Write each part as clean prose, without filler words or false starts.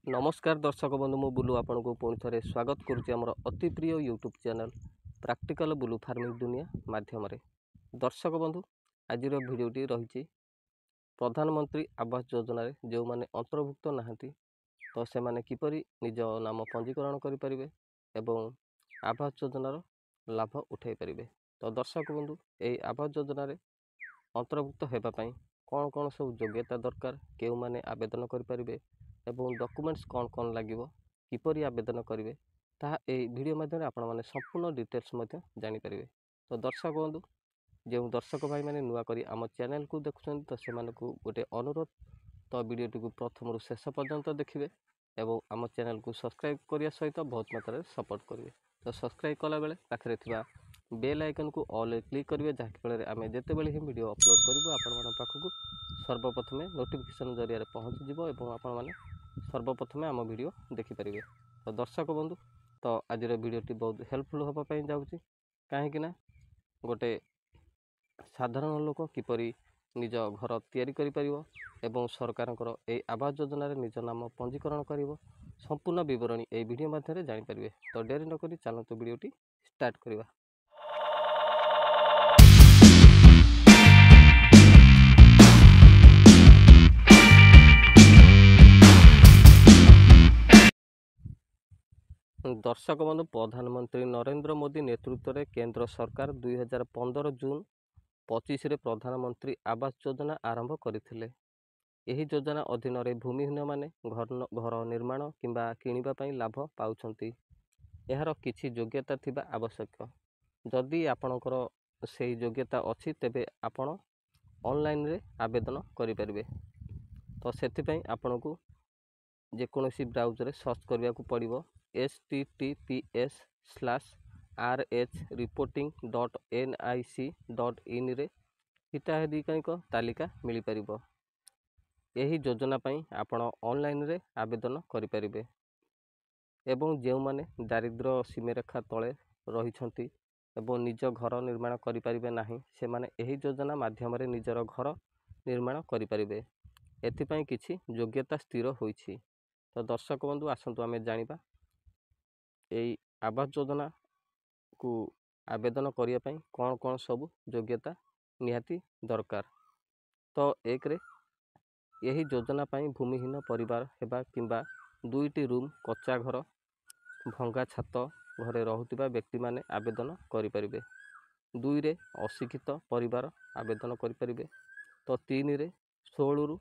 नमस्कार दर्शक बंधु मु बुलू आपन को पुणी थे स्वागत करुच्ची आमर अति प्रिय YouTube channel practical blue farming दुनिया माध्यम दर्शक बंधु आज भिडटी रही प्रधानमंत्री आवास योजना जो मैंने अंतर्भुक्त नहांती तो से मैंने किपरि निज नाम पंजीकरण करें एवं आवास योजनार लाभ उठाई पारे। तो दर्शक बंधु यही आवास योजना अंतर्भुक्त होगापाई कौन कौन सब योग्यता दरकार के मैंने आवेदन करें एवं डॉक्यूमेंट्स कौन कौन लगे किपरि आवेदन करेंगे ताहा ए वीडियो माध्यम आपण मैंने संपूर्ण डिटेल्स जानीपर। तो दर्शक बंधु जो दर्शक भाई मैंने नुआ करी आम चैनल को देखुं तो से गोटे अनुरोध तो वीडियोटी को प्रथम रु शेष पर्यंत देखिए एवं आम चैनल को सब्सक्राइब करने सहित बहुत मात्रा सपोर्ट करेंगे। तो सब्सक्राइब कला बेले पाखे थिबा बेल आइकन को ऑल क्लिक करेंगे जहाँफल आम जितेबाला ही वीडियो अपलोड करूँ आपण पाखक सर्वप्रथमे नोटिफिकेशन जरिया पहुँचीज और आपण मैंने सर्वप्रथमे आम वीडियो देखिपारे। तो दर्शक बंधु तो आज वीडियोटी बहुत हेल्पफुल होगापाई जाऊँगी कहीं गोटे साधारण लोक किपरि निज घर तैयारी करिपरिबो एवं सरकारଙ୍କର ए आवास योजना निज नाम पंजीकरण करिवो संपूर्ण विवरणी ए वीडियो माध्यम जानीपर। तो डेरी नक चलतु वीडियोटी स्टार्ट करवा। दर्शक बंधु प्रधानमंत्री नरेंद्र मोदी नेतृत्व में केंद्र सरकार 2015 जून 25 रे प्रधानमंत्री आवास योजना आरंभ करथिले। एही योजना अधीन भूमिहीन माने घर निर्माण किंबा किनिबा पई लाभ पाउछंती। एहार किछि योग्यता थिबा आवश्यक। जदि आपणकर सेही योग्यता अछि तेबे आपण ऑनलाइन रे आवेदन करि परिबे। तो सेथि पई आपणकु जेकोसी ब्राउजर सर्च करबा को पड़िबो https:/rhreporting.nic.in रे हिताधिकारीक तालिका मिल परिबो। एही योजना पई आपण ऑनलाइन रे आवेदन करि परिबे एवं जेउ माने दारिद्र्य सीमारेखा तले रहिछंती एवं निज घर निर्माण करि परिबे नाही से माने एही योजना माध्यम रे निजर घर निर्माण करि परिबे। एथि पई किछि योग्यता स्थिर होईछि। तो दर्शक बंधु आसंतु आमे जानिबा एई आवास योजना को आवेदन करिया पई कौन कौन सब योग्यता निहाती दरकार। तो एक रे यही योजना पई भूमिहीन परिवार हेबा किंबा दुईटी रूम कच्चा घर भंगा छात घरे रहुतिबा व्यक्ति माने आवेदन करि परिबे। दुई रे अशिक्षित परिवार आवेदन करि परिबे। तो तीन रे 16 रु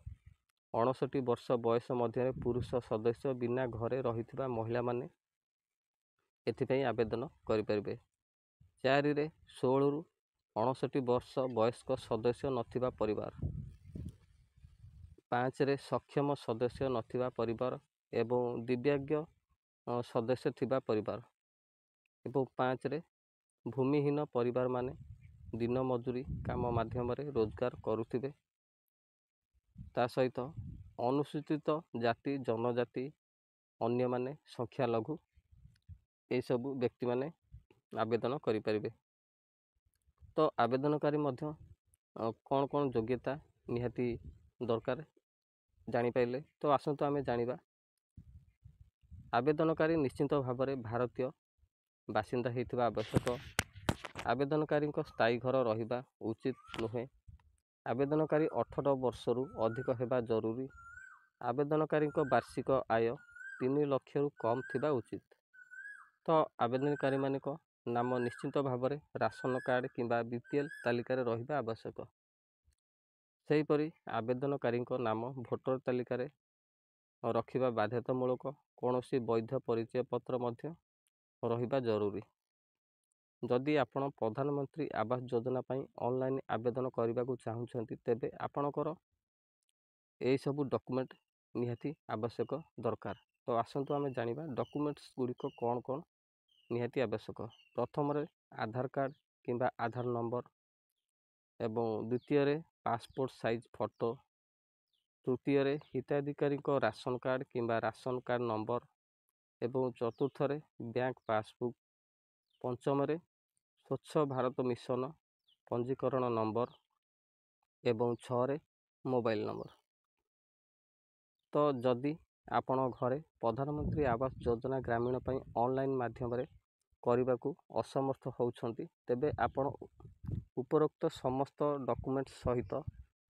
59 वर्ष बयस मध्य पुरुष सदस्य बिना घरे रहिथिबा महिला माने एथिपई आवेदन करिपरिबे। 4 रे 16 रु 59 वर्ष वयस्क सदस्य नथिबा परिवार। 5 रे सक्षम सदस्य नथिबा परिवार एवं दिव्यांग सदस्य थिबा परिवार। एवं 5 रे भूमिहीन परिवार माने दिन मजूरी काम माध्यम रे रोजगार करुथिबे। ता सहित अनुसूचित जाति जनजाति अन्य माने संख्या लघु ए सब व्यक्ति माने आवेदन करि परिबे। तो आवेदनकारी मध्य कौन कौन योग्यता निहाती दरकार जानि पाइले। तो आसंतु आमे जानिबा आवेदनकारी निश्चित भाव में भारतीय बासिंदा होइथिबा आवश्यक। आवेदनकारी स्थायी घर रहिबा उचित नुहे। आवेदनकारी 18 वर्ष रु अधिक हेबा जरूरी। आवेदनकारी वार्षिक आय 3 लाख रु कम थिबा उचित। तो आवेदनकारी मानिक नाम निश्चित भाव में राशन कार्ड किंबा बीपीएल तालिका रे रहिबा आवश्यक। सेहीपरि आवेदनकारी नाम भोटर तालिका रे रखिबा बाध्यतामूलक। कौनसी वैध परिचय पत्र मध्य रहिबा जरूरी। जदि आपण प्रधानमंत्री आवास योजना पई ऑनलाइन आवेदन करबा को चाहुछंती तेबे आपणकर एई सब डॉक्यूमेंट निहाती आवश्यक दरकार। तो आसंतु आमे जानिबा डॉक्यूमेंट्स गुड़िक कौन कौन निहाती आवश्यक। प्रथम रे आधार कार्ड किंबा आधार नंबर एवं द्वितीय रे पासपोर्ट साइज फोटो। तृतीय रे हिताधिकारी राशन कार्ड किंबा राशन कार्ड नंबर एवं चतुर्थ रे बैंक पासबुक। पंचम रे स्वच्छ भारत मिशन पंजीकरण नंबर एवं 6 रे मोबाइल नंबर। तो जदि ଆପଣ ଘରେ ପ୍ରଧାନମନ୍ତ୍ରୀ ଆବାସ ଯୋଜନା ଗ୍ରାମୀଣ ପାଇଁ ଅନଲାଇନ୍ ମାଧ୍ୟମରେ କରିବାକୁ ଅସମର୍ଥ ହେଉଛନ୍ତି, ତେବେ ଆପଣ ଉପରୋକ୍ତ ସମସ୍ତ ଡକ୍ୟୁମେଣ୍ଟ ସହିତ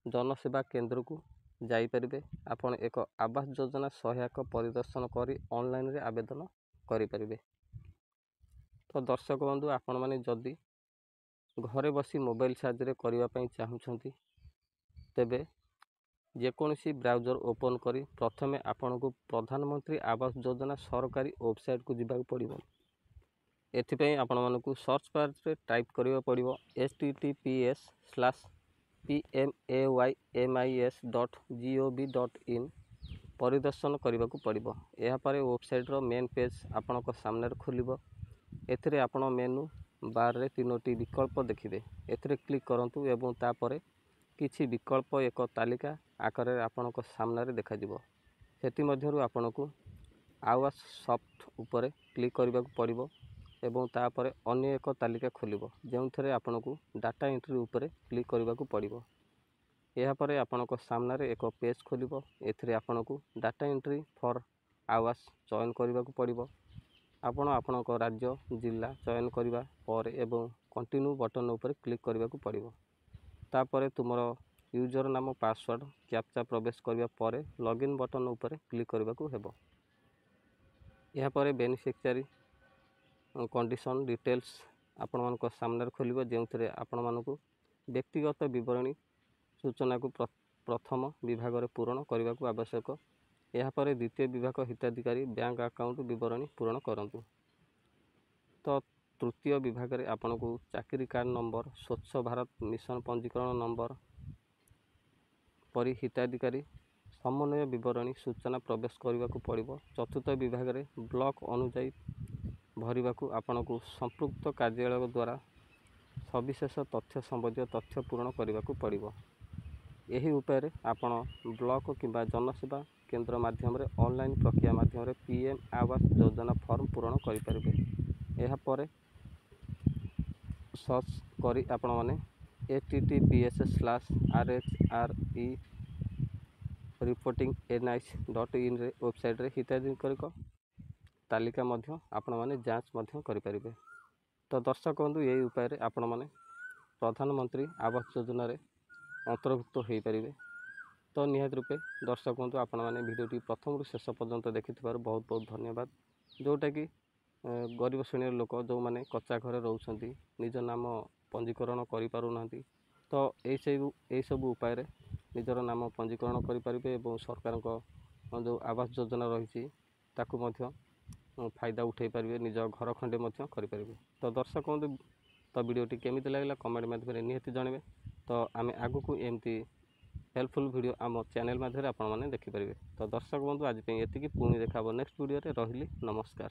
ଜନସେବା କେନ୍ଦ୍ରକୁ ଯାଇପାରିବେ। ଆପଣ ଏକ ଆବାସ ଯୋଜନା ସହାୟକ ପରିଦର୍ଶନ କରି ଅନଲାଇନ୍ରେ ଆବେଦନ କରିପାରିବେ। ତ ଦର୍ଶକ ବନ୍ଧୁ, ଆପଣମାନେ ଯଦି ଘରେ ବସି ମୋବାଇଲ ସାହାଯ୍ୟରେ କରିବା ପାଇଁ ଚାହୁଁଛନ୍ତି, ତେବେ ଯେକୌଣସି ବ୍ରାଉଜର ଓପନ୍ କରି ପ୍ରଥମେ ଆପଣଙ୍କୁ ପ୍ରଧାନମନ୍ତ୍ରୀ ଆବାସ ଯୋଜନା ସରକାରୀ ୱେବସାଇଟ୍କୁ ଯିବାକୁ ପଡ଼ିବ। ଏଥିପାଇଁ ଆପଣମାନଙ୍କୁ ସର୍ଚ୍ଚ ବାର୍ରେ ଟାଇପ୍ କରିବାକୁ ପଡ଼ିବ https://pmaymis.gov.in ପରିଦର୍ଶନ କରିବାକୁ ପଡ଼ିବ। ଏହାପରେ ୱେବସାଇଟ୍ର ମେନ୍ ପେଜ୍ ଆପଣଙ୍କ ସାମ୍ନାରେ ଖୋଲିବ। ଏଥିରେ ଆପଣ ମେନୁ ବାର୍ରେ 3ଟି ବିକଳ୍ପ ଦେଖିବେ। ଏଥିରେ କ୍ଲିକ୍ କରନ୍ତୁ ଏବଂ ତାପରେ କିଛି ବିକଳ୍ପ ଏକ ତାଲିକା ଆକାରରେ ଆପଣଙ୍କ ସାମ୍ନାରେ ଦେଖାଯିବ। ସେଥିମଧ୍ୟରୁ ଆପଣଙ୍କୁ ଆୱାସ ସଫ୍ଟ ଉପରେ କ୍ଲିକ୍ କରିବାକୁ ପଡ଼ିବ ଏବଂ ତାପରେ ଅନ୍ୟ ଏକ ତାଲିକା ଖୋଲିବ, ଯେଉଁଥିରେ ଆପଣଙ୍କୁ ଡାଟା ଏଣ୍ଟ୍ରି ଉପରେ କ୍ଲିକ୍ କରିବାକୁ ପଡ଼ିବ। ଏହାପରେ ଆପଣଙ୍କ ସାମ୍ନାରେ ଏକ ପେଜ୍ ଖୋଲିବ। ଏଥିରେ ଆପଣଙ୍କୁ ଡାଟା ଏଣ୍ଟ୍ରି ଫର୍ ଆୱାସ ଚୟନ କରିବାକୁ ପଡ଼ିବ। ଆପଣ ଆପଣଙ୍କ ରାଜ୍ୟ ଜିଲ୍ଲା ଚୟନ କରିବା ପରେ ଏବଂ କଣ୍ଟିନ୍ୟୁ ବଟନ୍ ଉପରେ କ୍ଲିକ୍ କରିବାକୁ ପଡ଼ିବ। ତାପରେ ତୁମର ୟୁଜର ନାମ ପାସୱାର୍ଡ଼ କ୍ୟାପ୍ଚା ପ୍ରବେଶ କରିବା ପରେ ଲଗ୍ଇନ୍ ବଟନ୍ ଉପରେ କ୍ଲିକ୍ କରିବାକୁ ହେବ। ଏହାପରେ ବେନିଫିସିଆରୀ କଣ୍ଡିସନ୍ ଡିଟେଲ୍ସ ଆପଣମାନଙ୍କ ସାମ୍ନାରେ ଖୋଲିବ, ଯେଉଁଥିରେ ଆପଣମାନଙ୍କୁ ବ୍ୟକ୍ତିଗତ ବିବରଣୀ ସୂଚନାକୁ ପ୍ରଥମ ବିଭାଗରେ ପୂରଣ କରିବାକୁ ଆବଶ୍ୟକ। ଏହାପରେ ଦ୍ୱିତୀୟ ବିଭାଗ ହିତାଧିକାରୀ ବ୍ୟାଙ୍କ ଆକାଉଣ୍ଟ ବିବରଣୀ ପୂରଣ କରନ୍ତୁ। ତ ତୃତୀୟ ବିଭାଗରେ ଆପଣଙ୍କୁ ଚାକିରି କାର୍ଡ଼ ନମ୍ବର, ସ୍ୱଚ୍ଛ ଭାରତ ମିଶନ ପଞ୍ଜୀକରଣ ନମ୍ବର ପରି ହିତାଧିକାରୀ ସମନ୍ୱୟ ବିବରଣୀ ସୂଚନା ପ୍ରବେଶ କରିବାକୁ ପଡ଼ିବ। ଚତୁର୍ଥ ବିଭାଗରେ ବ୍ଲକ ଅନୁଯାୟୀ ଭରିବାକୁ ଆପଣଙ୍କୁ ସମ୍ପୃକ୍ତ କାର୍ଯ୍ୟାଳୟ ଦ୍ୱାରା ସବିଶେଷ ତଥ୍ୟ ସମ୍ବନ୍ଧୀୟ ତଥ୍ୟ ପୂରଣ କରିବାକୁ ପଡ଼ିବ। ଏହି ଉପାୟରେ ଆପଣ ବ୍ଲକ କିମ୍ବା ଜନସେବା କେନ୍ଦ୍ର ମାଧ୍ୟମରେ ଅନଲାଇନ୍ ପ୍ରକ୍ରିୟା ମାଧ୍ୟମରେ PM ଆବାସ ଯୋଜନା ଫର୍ମ ପୂରଣ କରିପାରିବେ। ଏହାପରେ ସର୍ଚ୍ଚ କରି ଆପଣମାନେ https://rhre-reporting-nic.in ୱେବସାଇଟ୍ରେ ହିତାଧିକାରୀଙ୍କ ତାଲିକା ମଧ୍ୟ ଆପଣମାନେ ଯାଞ୍ଚ ମଧ୍ୟ କରିପାରିବେ। ତ ଦର୍ଶକ ବନ୍ଧୁ, ଏହି ଉପାୟରେ ଆପଣମାନେ ପ୍ରଧାନମନ୍ତ୍ରୀ ଆବାସ ଯୋଜନାରେ ଅନ୍ତର୍ଭୁକ୍ତ ହୋଇପାରିବେ। ତ ନିହାତି ରୂପେ ଦର୍ଶକ ବନ୍ଧୁ, ଆପଣମାନେ ଭିଡ଼ିଓଟି ପ୍ରଥମରୁ ଶେଷ ପର୍ଯ୍ୟନ୍ତ ଦେଖିଥିବାରୁ ବହୁତ ବହୁତ ଧନ୍ୟବାଦ। ଯେଉଁଟାକି ଗରିବ ଶ୍ରେଣୀର ଲୋକ ଯେଉଁମାନେ କଚ୍ଚା ଘରେ ରହୁଛନ୍ତି, ନିଜ ନାମ ପଞ୍ଜୀକରଣ କରିପାରୁନାହାନ୍ତି, ତ ଏହିସବୁ ଉପାୟରେ ନିଜର ନାମ ପଞ୍ଜୀକରଣ କରିପାରିବେ ଏବଂ ସରକାରଙ୍କ ଯେଉଁ ଆବାସ ଯୋଜନା ରହିଛି ତାକୁ ମଧ୍ୟ ଫାଇଦା ଉଠାଇ ପାରିବେ, ନିଜ ଘର ଖଣ୍ଡେ ମଧ୍ୟ କରିପାରିବେ। ତ ଦର୍ଶକ ବନ୍ଧୁ, ତ ଭିଡ଼ିଓଟି କେମିତି ଲାଗିଲା କମେଣ୍ଟ ମାଧ୍ୟମରେ ନିହାତି ଜଣାଇବେ। ତ ଆମେ ଆଗକୁ ଏମିତି ହେଲ୍ପଫୁଲ୍ ଭିଡ଼ିଓ ଆମ ଚ୍ୟାନେଲ୍ ମାଧ୍ୟମରେ ଆପଣମାନେ ଦେଖିପାରିବେ। ତ ଦର୍ଶକ ବନ୍ଧୁ, ଆଜି ପାଇଁ ଏତିକି। ପୁଣି ଦେଖା ହେବ ନେକ୍ସଟ ଭିଡ଼ିଓରେ। ରହିଲି, ନମସ୍କାର।